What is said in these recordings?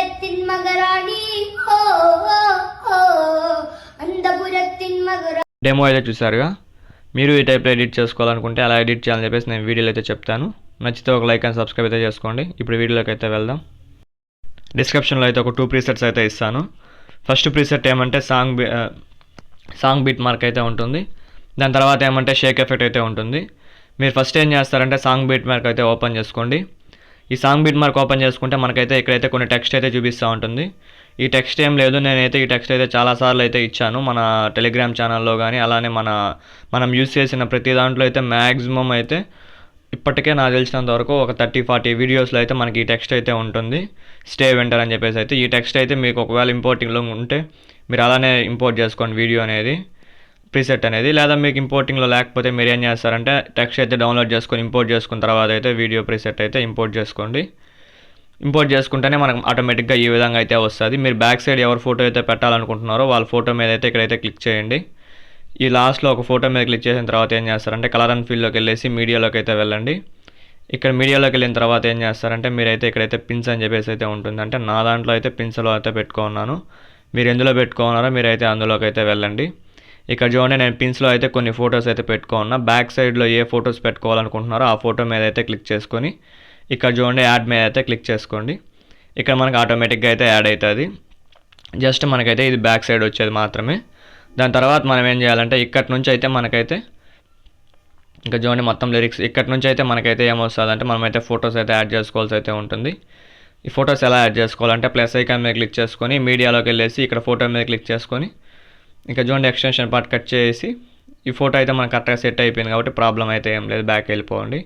അന്തപുരത്തിൻ മകറാണി ഹോ ഹോ ഹോ അന്തപുരത്തിൻ മകറാണി. డెమో అయితే చూసారుగా. మీరు ఈ టైప్లో ఎడిట్ చేసుకోవాలనుకుంటే అలా ఎడిట్ చేయాలని చెప్పేసి నేను వీడియోలో అయితే చెప్తాను. నచ్చితే ఒక లైక్ అండ్ సబ్స్క్రైబ్ అయితే చేసుకోండి. ఇప్పుడు వీడియోలోకి అయితే వెళ్దాం. డిస్క్రిప్షన్లో అయితే ఒక 2 ప్రీసెట్స్ అయితే ఇస్తాను. ఫస్ట్ ప్రీసెట్ ఏమంటే సాంగ్ బీట్ మార్క్ అయితే ఉంటుంది. దాని తర్వాత ఏమంటే షేక్ ఎఫెక్ట్ అయితే ఉంటుంది. మీరు ఫస్ట్ ఏం చేస్తారంటే సాంగ్ బీట్ మార్క్ అయితే ఓపెన్ చేసుకోండి. ఈ సాంగ్ బీట్ మార్క్ ఓపెన్ చేసుకుంటే మనకైతే ఇక్కడైతే కొన్ని టెక్స్ట్ అయితే చూపిస్తూ ఉంటుంది. ఈ టెక్స్ట్ ఏం లేదు, నేనైతే ఈ టెక్స్ట్ అయితే చాలాసార్లు అయితే ఇచ్చాను మన టెలిగ్రామ్ ఛానల్లో కానీ, అలానే మనం యూజ్ చేసిన ప్రతి దాంట్లో అయితే మ్యాక్సిమం అయితే ఇప్పటికే నాకు తెలిసినంత వరకు ఒక 30-40 వీడియోస్లో అయితే మనకి ఈ టెక్స్ట్ అయితే ఉంటుంది. స్టే వెంటర్ అని చెప్పేసి అయితే ఈ టెక్స్ట్ అయితే మీకు ఒకవేళ ఇంపోర్టింగ్లో ఉంటే మీరు అలానే ఇంపోర్ట్ చేసుకోండి వీడియో అనేది, ప్రీసెట్ అనేది. లేదా మీకు ఇంపోర్టింగ్లో లేకపోతే మీరు ఏం చేస్తారంటే టెక్స్ట్ అయితే డౌన్లోడ్ చేసుకొని ఇంపోర్ట్ చేసుకున్న తర్వాత అయితే వీడియో ప్రీసెట్ అయితే ఇంపోర్ట్ చేసుకోండి. ఇంపోర్ట్ చేసుకుంటేనే మనకు ఆటోమేటిక్గా ఈ విధంగా అయితే వస్తుంది. మీరు బ్యాక్ సైడ్ ఎవరు ఫోటో అయితే పెట్టాలనుకుంటున్నారో వాళ్ళ ఫోటో మీద అయితే ఇక్కడైతే క్లిక్ చేయండి. ఈ లాస్ట్లో ఒక ఫోటో మీద క్లిక్ చేసిన తర్వాత ఏం చేస్తారంటే కలర్ అండ్ ఫీల్డ్లోకి వెళ్ళేసి మీడియాలోకి అయితే వెళ్ళండి. ఇక్కడ మీడియాలోకి వెళ్ళిన తర్వాత ఏం చేస్తారంటే మీరైతే ఇక్కడైతే పిన్స్ అని చెప్పేసి అయితే ఉంటుంది. అంటే నా దాంట్లో అయితే పిన్స్లో అయితే పెట్టుకున్నాను. మీరు ఎందులో పెట్టుకున్నారో మీరైతే అందులోకి అయితే వెళ్ళండి. ఇక్కడ చూడండి, నేను పిన్స్లో అయితే కొన్ని ఫొటోస్ అయితే పెట్టుకున్నా. బ్యాక్ సైడ్లో ఏ ఫొటోస్ పెట్టుకోవాలనుకుంటున్నారో ఆ ఫోటో మీద అయితే క్లిక్ చేసుకొని ఇక్కడ చూడండి యాడ్ మీద అయితే క్లిక్ చేసుకోండి. ఇక్కడ మనకు ఆటోమేటిక్గా అయితే యాడ్ అవుతుంది. జస్ట్ మనకైతే ఇది బ్యాక్ సైడ్ వచ్చేది మాత్రమే. దాని తర్వాత మనం ఏం చేయాలంటే ఇక్కడి నుంచి అయితే మనకైతే ఇంకా చూడండి మొత్తం లిరిక్స్ ఇక్కడి నుంచి అయితే మనకైతే ఏమొస్తుంది అంటే మనమైతే ఫొటోస్ అయితే యాడ్ చేసుకోవాల్సి అయితే ఉంటుంది. ఈ ఫొటోస్ ఎలా యాడ్ చేసుకోవాలంటే ప్లస్ ఐకాన్ మీద క్లిక్ చేసుకొని మీడియాలోకి వెళ్ళేసి ఇక్కడ ఫోటో మీద క్లిక్ చేసుకొని ఇంకా చూడండి ఎక్స్టెన్షన్ పార్ట్ కట్ చేసి ఈ ఫోటో అయితే మనకు కరెక్ట్గా సెట్ అయిపోయింది కాబట్టి ప్రాబ్లం అయితే ఏం లేదు. బ్యాక్ వెళ్ళిపోండి.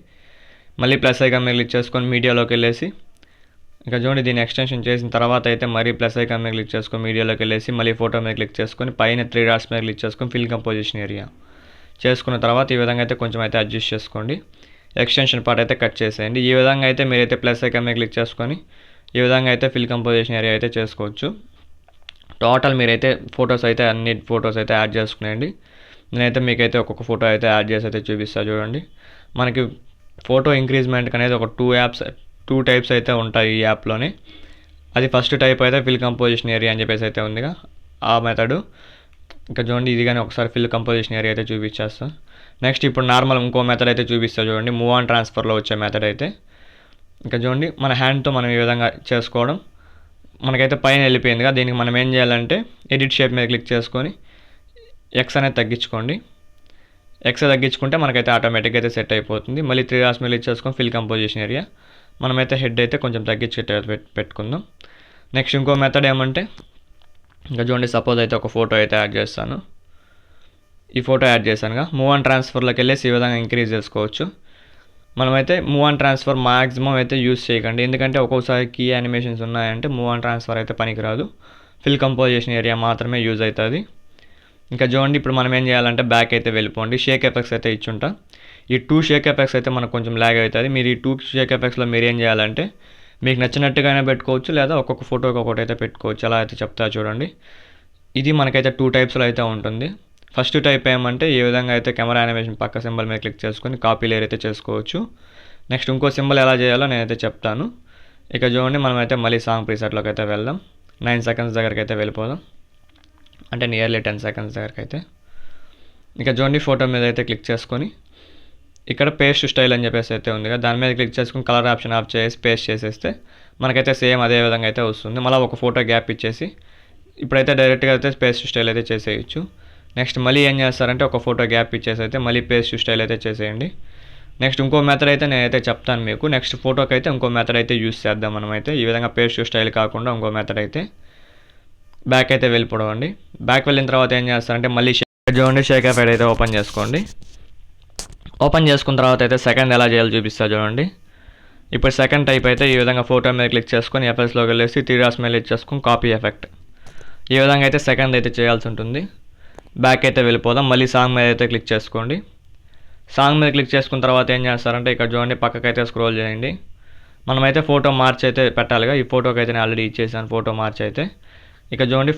మళ్ళీ ప్లస్ ఐకాన్ మీద క్లిక్ చేసుకొని మీడియాలోకి వెళ్ళేసి ఇంకా చూడండి దీన్ని ఎక్స్టెన్షన్ చేసిన తర్వాత అయితే మరీ ప్లస్ ఐకాన్ మీద క్లిక్ చేసుకొని మీడియాలోకి వెళ్ళేసి మళ్ళీ ఫోటో మీద క్లిక్ చేసుకొని పైన 3 డాట్స్ మీద క్లిక్ చేసుకొని ఫిల్ కంపోజిషన్ ఏరియా చేసుకున్న తర్వాత ఈ విధంగా అయితే కొంచెం అయితే అడ్జస్ట్ చేసుకోండి. ఎక్స్టెన్షన్ పార్ట్ అయితే కట్ చేసేయండి. ఈ విధంగా అయితే మీరైతే ప్లస్ ఐకాన్ మీద క్లిక్ చేసుకొని ఈ విధంగా అయితే ఫిల్ కంపోజిషన్ ఏరియా అయితే చేసుకోవచ్చు. టోటల్ మీరైతే ఫొటోస్ అయితే అన్ని ఫొటోస్ అయితే యాడ్ చేసుకునేయండి. నేనైతే మీకైతే ఒక్కొక్క ఫోటో అయితే యాడ్ చేసి అయితే చూపిస్తాను చూడండి. మనకి ఫోటో ఇంక్రీజ్మెంట్కి అనేది ఒక 2 టైప్స్ అయితే ఉంటాయి ఈ యాప్లోనే. అది ఫస్ట్ టైప్ అయితే ఫిల్ కంపోజిషన్ ఏరియా అని చెప్పేసి అయితే ఉందిగా ఆ మెథడు. ఇంకా చూడండి ఇది కానీ ఒకసారి ఫిల్ కంపోజిషన్ ఏరియా అయితే చూపించేస్తాను. నెక్స్ట్ ఇప్పుడు నార్మల్ ఇంకో మెథడ్ అయితే చూపిస్తా చూడండి, మూవ్ ఆన్ ట్రాన్స్ఫర్లో వచ్చే మెథడ్ అయితే. ఇంకా చూడండి మన హ్యాండ్తో మనం ఈ విధంగా చేసుకోవడం మనకైతే పైన వెళ్ళిపోయిందిగా. దీనికి మనం ఏం చేయాలంటే ఎడిట్ షేప్ మీద క్లిక్ చేసుకొని ఎక్స్ అనేది తగ్గించుకోండి. ఎక్స్ తగ్గించుకుంటే మనకైతే ఆటోమేటిక్గా అయితే సెట్ అయిపోతుంది. మళ్ళీ 3 డాట్స్ మీద క్లిక్ చేసుకొని ఫిల్ కంపోజిషన్ ఏరియా మనమైతే హెడ్ అయితే కొంచెం తగ్గించి పెట్టుకుందాం. నెక్స్ట్ ఇంకో మెథడ్ ఏమంటే ఇంకా చూడండి సపోజ్ అయితే ఒక ఫోటో అయితే యాడ్ చేస్తాను. ఈ ఫోటో యాడ్ చేశానుగా మూవ్ ఆన్ ట్రాన్స్ఫర్లోకి వెళ్ళేసి ఈ విధంగా ఇంక్రీజ్ చేసుకోవచ్చు. మనమైతే మూవ్ ఆన్ ట్రాన్స్ఫర్ మ్యాక్సిమం అయితే యూస్ చేయకండి, ఎందుకంటే ఒక్కోసారి కీ యానిమేషన్స్ ఉన్నాయంటే మూవ్ ఆన్ ట్రాన్స్ఫర్ అయితే పనికిరాదు. ఫిల్ కంపోజిషన్ ఏరియా మాత్రమే యూజ్ అవుతుంది. ఇంకా చూడండి ఇప్పుడు మనం ఏం చేయాలంటే బ్యాక్ అయితే వెళ్ళిపోండి. షేక్ ఎఫెక్ట్స్ అయితే ఇచ్చుంటా. ఈ 2 షేక్ ఎఫెక్ట్స్ అయితే మనకు కొంచెం ల్యాగ్ అవుతుంది. మీరు ఈ 2 షేక్ ఎఫెక్ట్స్లో మీరు ఏం చేయాలంటే మీకు నచ్చినట్టుగానే పెట్టుకోవచ్చు, లేదా ఒక్కొక్క ఫోటోకి ఒకటి అయితే పెట్టుకోవచ్చు. అలా అయితే చెప్తా చూడండి. ఇది మనకైతే 2 టైప్స్లో అయితే ఉంటుంది. ఫస్ట్ టైప్ ఏమంటే ఈ విధంగా అయితే కెమెరా యానిమేషన్ పక్క సింబల్ మీద క్లిక్ చేసుకొని కాపీ లేయర్ అయితే చేసుకోవచ్చు. నెక్స్ట్ ఇంకో సింబల్ ఎలా చేయాలో నేనైతే చెప్తాను. ఇక చూడండి మనమైతే మళ్ళీ సాంగ్ ప్రీసెట్లోకి అయితే వెళ్దాం. 9 సెకండ్స్ దగ్గరికి అయితే వెళ్ళిపోదాం, అంటే నియర్లీ 10 సెకండ్స్ దగ్గరికి అయితే. ఇక చూడండి ఫోటో మీద అయితే క్లిక్ చేసుకొని ఇక్కడ పేస్ట్ స్టైల్ అని చెప్పేసి అయితే ఉంది కదా, దాని మీద క్లిక్ చేసుకుని కలర్ ఆప్షన్ ఆఫ్ చేసి పేస్ట్ చేసేస్తే మనకైతే సేమ్ అదే విధంగా అయితే వస్తుంది. మళ్ళీ ఒక ఫోటో గ్యాప్ ఇచ్చేసి ఇప్పుడైతే డైరెక్ట్గా అయితే పేస్ట్ స్టైల్ అయితే చేసేయచ్చు. నెక్స్ట్ మళ్ళీ ఏం చేస్తారంటే ఒక ఫోటో గ్యాప్ ఇచ్చేసి అయితే మళ్ళీ పేస్ట్ స్టైల్ అయితే చేసేయండి. నెక్స్ట్ ఇంకో మెథడ్ అయితే నేనైతే చెప్తాను మీకు. నెక్స్ట్ ఫోటోకి అయితే ఇంకో మెథడ్ అయితే యూస్ చేద్దాం మనమైతే. ఈ విధంగా పేస్ట్ స్టైల్ కాకుండా ఇంకో మెథడ్ అయితే బ్యాక్ అయితే వెళ్ళిపోవడం. బ్యాక్ వెళ్ళిన తర్వాత ఏం చేస్తారంటే మళ్ళీ చూడండి షేక్ ఎఫెక్ట్ అయితే ఓపెన్ చేసుకోండి. ఓపెన్ చేసుకున్న తర్వాత అయితే సెకండ్ ఎలా చేయాలో చూపిస్తా చూడండి. ఇప్పుడు సెకండ్ టైప్ అయితే ఈ విధంగా ఫోటో మీద క్లిక్ చేసుకొని ఎఫెక్ట్స్లోకి వెళ్ళేసి 3 డాట్స్ మీద క్లిక్ చేసుకొని కాపీ ఎఫెక్ట్. ఈ విధంగా అయితే సెకండ్ అయితే చేయాల్సి ఉంటుంది. బ్యాక్ అయితే వెళ్ళిపోదాం. మళ్ళీ సాంగ్ మీద అయితే క్లిక్ చేసుకోండి. సాంగ్ మీద క్లిక్ చేసుకున్న తర్వాత ఏం చేస్తారంటే ఇక్కడ చూడండి పక్కకైతే స్క్రోల్ చేయండి. మనమైతే ఫోటో మార్చి అయితే పెట్టాలిగా. ఈ ఫోటోకి అయితే నేను ఆల్రెడీ ఇచ్చేసాను ఫోటో మార్చి అయితే. ఇక చూడండి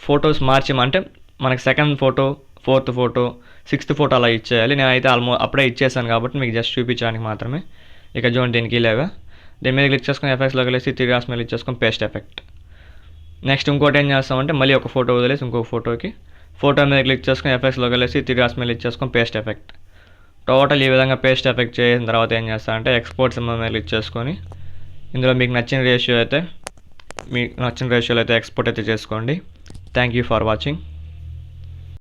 ఫోటోస్ మార్చమంటే మనకి second photo, 4th photo, 6th photo అలా ఇచ్చేయాలి. నేనైతే అప్పుడే ఇచ్చేసాను కాబట్టి మీకు జస్ట్ చూపించడానికి మాత్రమే. ఇక చూడండి దీనికి లేవా, దీని మీద క్లిక్ చేసుకొని ఎఫెక్ట్స్లోకి వెళ్ళేసి 3 డాట్స్ మీద క్లిక్ చేసుకొని పేస్ట్ ఎఫెక్ట్. నెక్స్ట్ ఇంకోటి ఏం చేస్తామంటే మళ్ళీ ఒక ఫోటో వదిలేసి ఇంకొక ఫోటోకి ఫోటో మీద క్లిక్ చేసుకొని ఎఫెక్ట్స్లోకి వెళ్ళేసి తిరిగి మీద క్లిక్ చేసుకొని పేస్ట్ ఎఫెక్ట్. టోటల్ ఈ విధంగా పేస్ట్ ఎఫెక్ట్ చేసిన తర్వాత ఏం చేస్తామంటే ఎక్స్పోర్ట్ సింబల్ మీద క్లిక్ చేసుకొని ఇందులో మీకు నచ్చిన రేషియోలో అయితే ఎక్స్పోర్ట్ అయితే చేసుకోండి. Thank you for watching.